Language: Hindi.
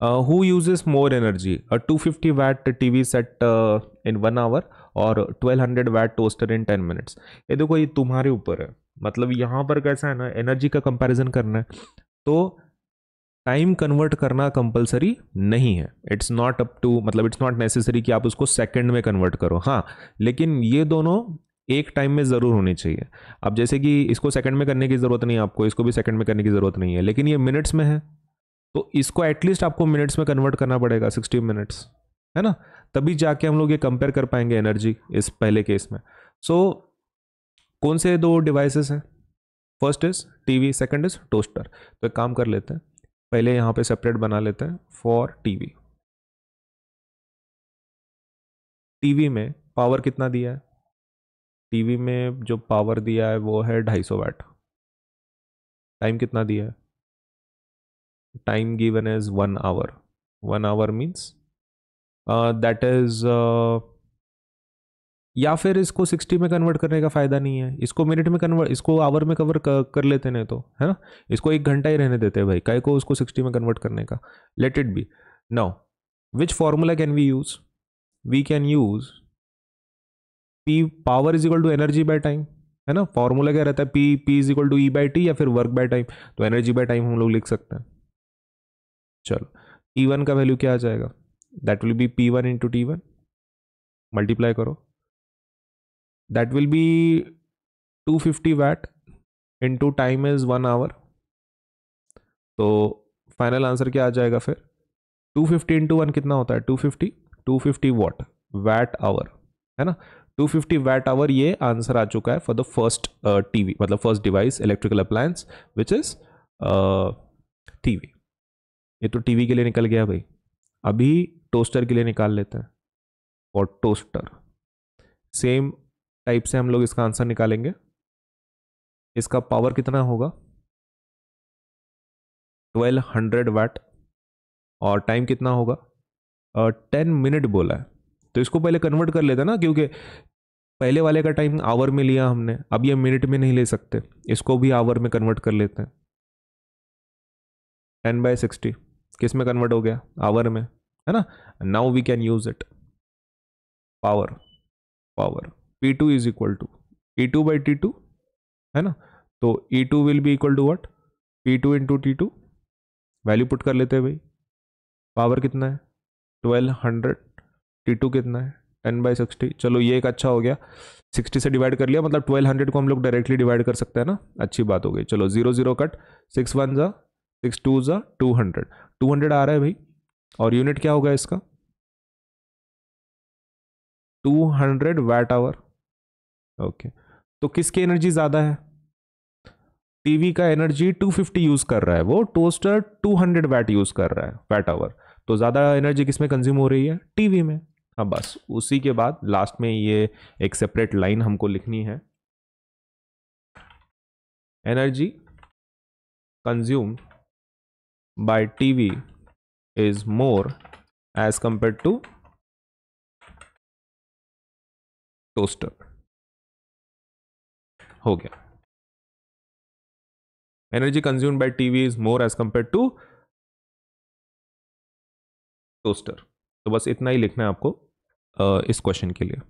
Who uses more energy, a 250 watt TV set in 1 hour और 1200 watt toaster in 10 minutes? ये देखो, ये तुम्हारे ऊपर है। मतलब यहाँ पर कैसा है ना, एनर्जी का कंपैरिजन करना है तो टाइम कन्वर्ट करना कंपलसरी नहीं है। इट्स नॉट अप टू, मतलब इट्स नॉट नेसेसरी कि आप उसको सेकंड में कन्वर्ट करो। हाँ, लेकिन ये दोनों एक टाइम में ज़रूर होनी चाहिए। अब जैसे कि इसको सेकंड में करने की ज़रूरत नहीं है आपको, इसको भी सेकंड में करने की ज़रूरत नहीं है, लेकिन ये मिनट्स में है तो इसको एटलीस्ट आपको मिनट्स में कन्वर्ट करना पड़ेगा, 60 मिनट्स, है ना। तभी जाके हम लोग ये कंपेयर कर पाएंगे एनर्जी इस पहले केस में। सो कौन से दो डिवाइसेस हैं? First is TV, second is toaster. तो एक काम कर लेते हैं, पहले यहाँ पे सेपरेट बना लेते हैं फॉर टीवी। टीवी में पावर कितना दिया है? टीवी में जो पावर दिया है वो है 250 वाट। टाइम कितना दिया है? Time given is 1 hour. 1 hour means that is, या फिर इसको 60 में कन्वर्ट करने का फायदा नहीं है, इसको मिनट में कन्वर्ट, इसको आवर में कवर कर लेते नहीं तो, है ना। इसको 1 घंटा ही रहने देते हैं भाई, काय को उसको 60 में कन्वर्ट करने का। Let it be. Now which formula can we use? We can use P power is equal to energy by time, है ना। फॉर्मूला क्या रहता है? P is equal to E by T या फिर वर्क बाय टाइम। तो एनर्जी बाय टाइम हम लोग लिख सकते हैं। चलो, E1 का वैल्यू क्या आ जाएगा? That will be P1 into T1, multiply करो, that will be 250 watt into time is 1 hour. तो फाइनल आंसर क्या आ जाएगा फिर? 250 इंटू 1 कितना होता है? 250 वॉट, वैट आवर, है ना। 250 वैट आवर ये आंसर आ चुका है फॉर द फर्स्ट टीवी, मतलब first device electrical appliance which is TV. ये तो टीवी के लिए निकल गया भाई। अभी टोस्टर के लिए निकाल लेते हैं। और टोस्टर सेम टाइप से हम लोग इसका आंसर निकालेंगे। इसका पावर कितना होगा? 1200 वाट। और टाइम कितना होगा? 10 मिनट बोला है, तो इसको पहले कन्वर्ट कर लेते हैं ना, क्योंकि पहले वाले का टाइम आवर में लिया हमने, अब ये मिनट में नहीं ले सकते, इसको भी आवर में कन्वर्ट कर लेते हैं। 10/60 किस में कन्वर्ट हो गया? आवर में, है ना। Now we can use it. Power P2 is equal to E2/T2, है ना। तो E2 will be equal to what? P2 into T2। Value put कर लेते हैं भाई। पावर कितना है? 1200। T2 कितना है? 10/60। चलो ये एक अच्छा हो गया, 60 से डिवाइड कर लिया, मतलब 1200 को हम लोग डायरेक्टली डिवाइड कर सकते हैं ना। अच्छी बात हो गई। चलो 0 0 कट, 6 1 जा 6 2 जा 200। 200 आ रहा है भाई, और यूनिट क्या होगा इसका? 200 वैट आवर। ओके, तो किसकी एनर्जी ज्यादा है? टीवी का एनर्जी 250 यूज कर रहा है, वो टोस्टर 200 वैट यूज कर रहा है, वैट आवर। तो ज्यादा एनर्जी किसमें कंज्यूम हो रही है? टीवी में। अब बस उसी के बाद लास्ट में ये एक सेपरेट लाइन हमको लिखनी है, energy consume by TV is more as compare to toaster. हो गया, energy consumed by TV is more as compare to toaster. तो बस इतना ही लिखना है आपको इस क्वेश्चन के लिए।